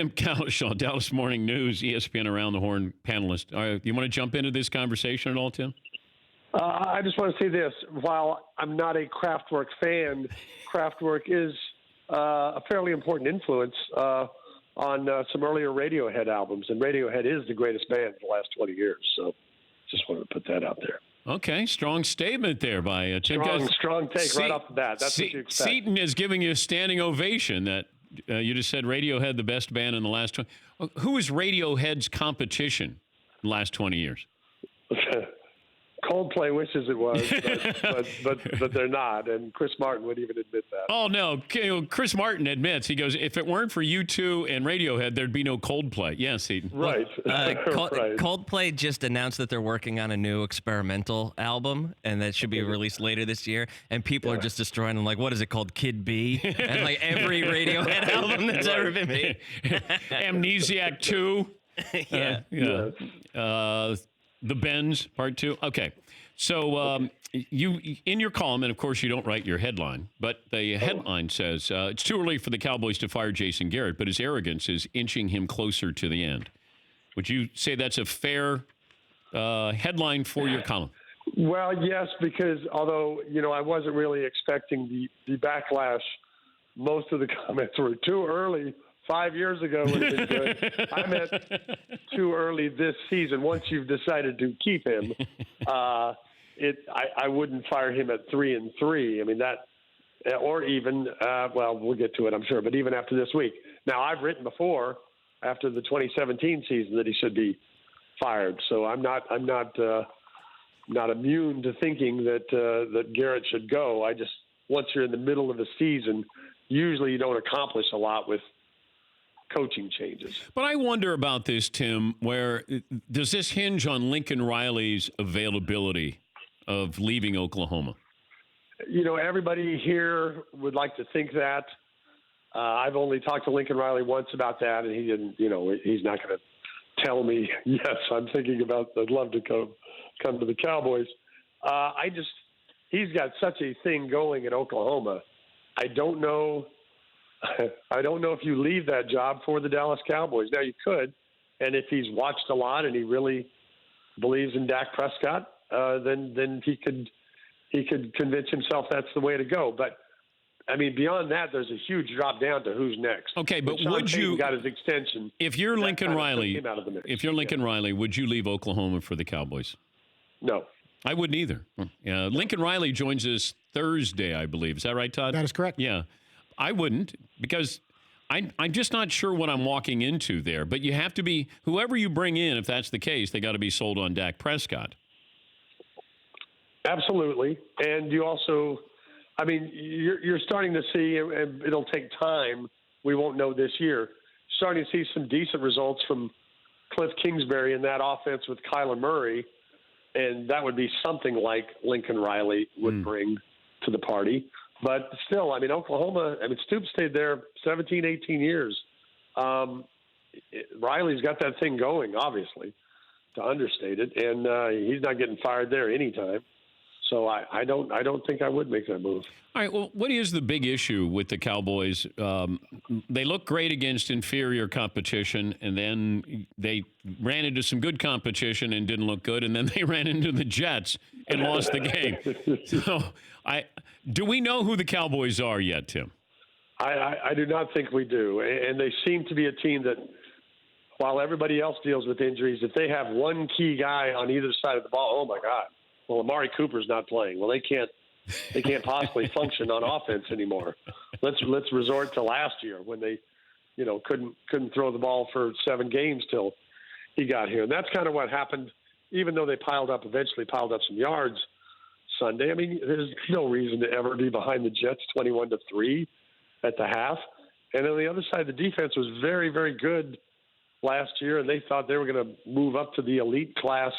Tim Cowlishaw, Dallas Morning News, ESPN Around the Horn panelist. All right, you want to jump into this conversation at all, Tim? I just want to say this. While I'm not a Kraftwerk fan, Kraftwerk is a fairly important influence on some earlier Radiohead albums, and Radiohead is the greatest band of the last 20 years. So just wanted to put that out there. Okay, strong statement there by Tim. Strong take right off the bat. That's what you expect. Seton is giving you a standing ovation that you just said Radiohead, the best band in the last 20. Who is Radiohead's competition in the last 20 years? Coldplay wishes it was, but they're not, and Chris Martin would even admit that. Oh, no. Chris Martin admits, he goes, if it weren't for U2 and Radiohead, there'd be no Coldplay. Yes, Seton. Right. Right. Coldplay just announced that they're working on a new experimental album, and that should be released later this year, and people are just destroying them, like, what is it called, Kid B? And, like, every Radiohead album that's ever been made. Amnesiac 2. Yeah. The Bends, Part 2. Okay. So you, in your column, and of course you don't write your headline, but the headline says, it's too early for the Cowboys to fire Jason Garrett, but his arrogance is inching him closer to the end. Would you say that's a fair headline for your column? Well, yes, because although, I wasn't really expecting the backlash, most of the comments were too early. 5 years ago would have been good. I meant too early this season. Once you've decided to keep him, I wouldn't fire him at 3-3. I mean that, or even we'll get to it, I'm sure. But even after this week, now I've written before after the 2017 season that he should be fired. So I'm not immune to thinking that Garrett should go. I just once you're in the middle of a season, usually you don't accomplish a lot with coaching changes. But I wonder about this, Tim, where does this hinge on Lincoln Riley's availability of leaving Oklahoma? Everybody here would like to think that. I've only talked to Lincoln Riley once about that, and he didn't, he's not going to tell me, yes, I'm thinking about, I'd love to come to the Cowboys. He's got such a thing going in Oklahoma. I don't know if you leave that job for the Dallas Cowboys. Now you could, and if he's watched a lot and he really believes in Dak Prescott, then he could convince himself that's the way to go. But I mean, beyond that, there's a huge drop down to who's next. Okay, but would you got his extension? If you're Lincoln Riley, Riley, would you leave Oklahoma for the Cowboys? No, I wouldn't either. Lincoln Riley joins us Thursday, I believe. Is that right, Todd? That is correct. Yeah. I wouldn't, because I'm just not sure what I'm walking into there. But you have to be, whoever you bring in, if that's the case, they got to be sold on Dak Prescott. Absolutely. And you also, I mean, you're starting to see, and it'll take time, we won't know this year, starting to see some decent results from Cliff Kingsbury in that offense with Kyler Murray. And that would be something like Lincoln Riley would bring to the party. But still, I mean, Oklahoma, Stoops stayed there 17, 18 years. Riley's got that thing going, obviously, to understate it. And he's not getting fired there anytime. So I don't think I would make that move. All right, well, what is the big issue with the Cowboys? They look great against inferior competition, and then they ran into some good competition and didn't look good, and then they ran into the Jets and lost the game. So do we know who the Cowboys are yet, Tim? I do not think we do. And they seem to be a team that, while everybody else deals with injuries, if they have one key guy on either side of the ball, oh, my God. Well, Amari Cooper's not playing. Well, they can't possibly function on offense anymore. Let's resort to last year when they, couldn't throw the ball for 7 games till he got here. And that's kind of what happened, even though they eventually piled up some yards Sunday. I mean, there's no reason to ever be behind the Jets 21-3 at the half. And on the other side, the defense was very, very good last year, and they thought they were going to move up to the elite class.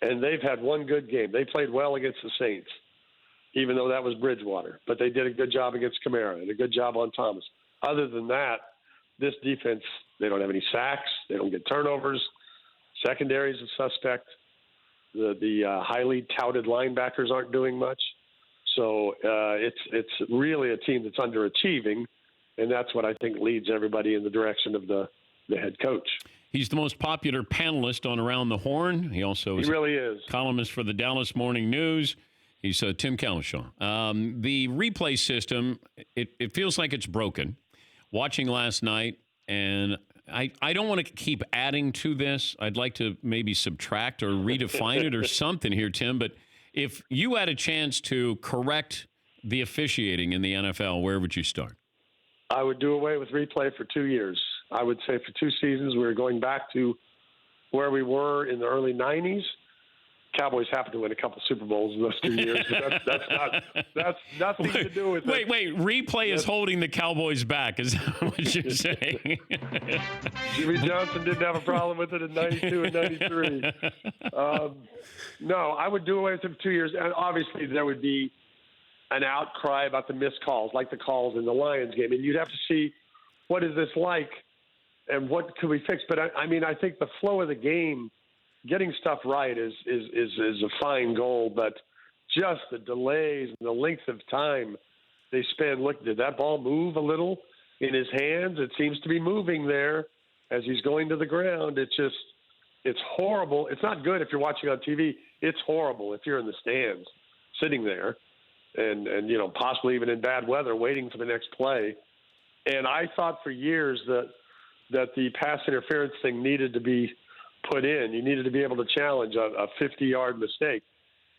And they've had one good game. They played well against the Saints, even though that was Bridgewater. But they did a good job against Kamara and a good job on Thomas. Other than that, this defense, they don't have any sacks. They don't get turnovers. Secondary is a suspect. The highly touted linebackers aren't doing much. So it's really a team that's underachieving, and that's what I think leads everybody in the direction of the the head coach. He's the most popular panelist on Around the Horn. He also is really is columnist for the Dallas Morning News. He's Tim Cowlishaw. The replay system, it feels like it's broken. Watching last night, and I don't want to keep adding to this. I'd like to maybe subtract or redefine it or something here, Tim. But if you had a chance to correct the officiating in the NFL, where would you start? I would do away with replay for 2 years. I would say for 2 seasons, we were going back to where we were in the early 90s. Cowboys happened to win a couple Super Bowls in those 2 years, but that's nothing to do with it. Wait, replay is holding the Cowboys back, is that what you're saying? Jimmy Johnson didn't have a problem with it in 92 and 93. No, I would do away with it for 2 years, and obviously there would be an outcry about the missed calls, like the calls in the Lions game, and you'd have to see what is this like and what could we fix. But I mean, I think the flow of the game, getting stuff right is a fine goal, but just the delays and the length of time they spend. Look, did that ball move a little in his hands? It seems to be moving there as he's going to the ground. It's horrible. It's not good if you're watching on TV. It's horrible if you're in the stands sitting there and possibly even in bad weather waiting for the next play. And I thought for years that the pass interference thing needed to be put in. You needed to be able to challenge a 50-yard mistake.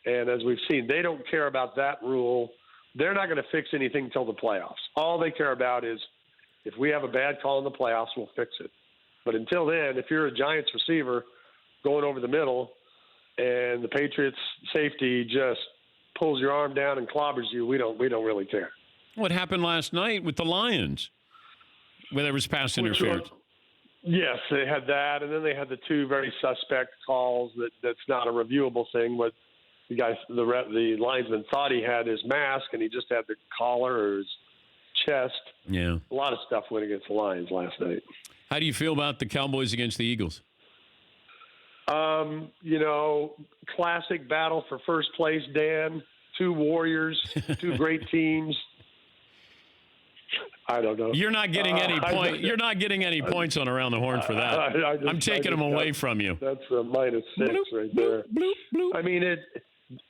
And as we've seen, they don't care about that rule. They're not going to fix anything until the playoffs. All they care about is if we have a bad call in the playoffs, we'll fix it. But until then, if you're a Giants receiver going over the middle and the Patriots safety just pulls your arm down and clobbers you, we don't really care. What happened last night with the Lions, where there was pass interference? Yes, they had that, and then they had the 2 very suspect calls that's not a reviewable thing. But the linesman thought he had his mask, and he just had the collar or his chest. Yeah, a lot of stuff went against the Lions last night. How do you feel about the Cowboys against the Eagles? Classic battle for first place, Dan. 2 warriors, 2 great teams. I don't know. You're not getting any point. You're not getting any points on Around the Horn for that. I'm taking them away from you. That's a -6 right there. Bloop, bloop. I mean,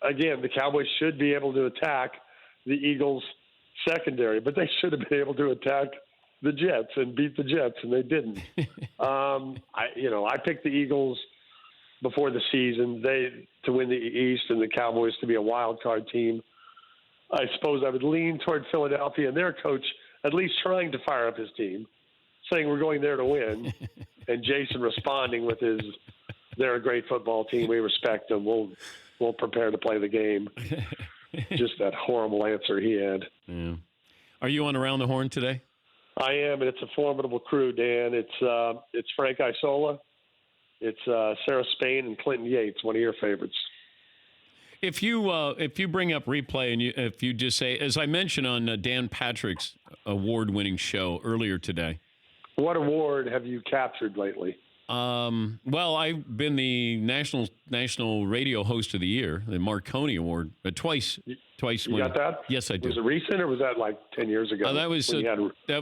again, the Cowboys should be able to attack the Eagles' secondary, but they should have been able to attack the Jets and beat the Jets, and they didn't. I picked the Eagles before the season to win the East and the Cowboys to be a wild card team. I suppose I would lean toward Philadelphia and their coach at least trying to fire up his team, saying we're going there to win, and Jason responding with they're a great football team, we respect them, we'll prepare to play the game. Just that horrible answer he had. Yeah. Are you on Around the Horn today? I am, and it's a formidable crew, Dan. It's Frank Isola, it's Sarah Spain, and Clinton Yates, one of your favorites. If you bring up replay and if you just say, as I mentioned on Dan Patrick's award-winning show earlier today. What award have you captured lately? Well, I've been the national radio host of the year, the Marconi Award, twice. You got that? Yes, I did. Was it recent or was that like 10 years ago? That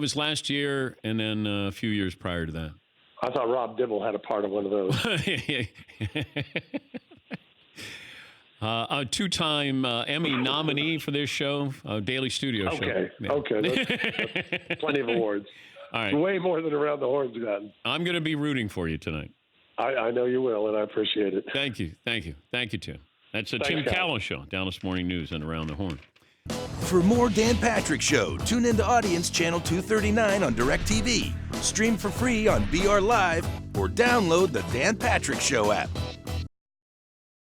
was last year and then a few years prior to that. I thought Rob Dibble had a part of one of those. A 2-time Emmy nominee for this show, Daily Studio Show. Okay, Yeah. Okay. That's plenty of awards. All right. Way more than Around the Horn's gotten. I'm going to be rooting for you tonight. I know you will, and I appreciate it. Thank you, Tim. That's Thanks, Tim guys. Cowlishaw, Dallas Morning News and Around the Horn. For more Dan Patrick Show, tune into Audience Channel 239 on DirecTV. Stream for free on BR Live or download the Dan Patrick Show app.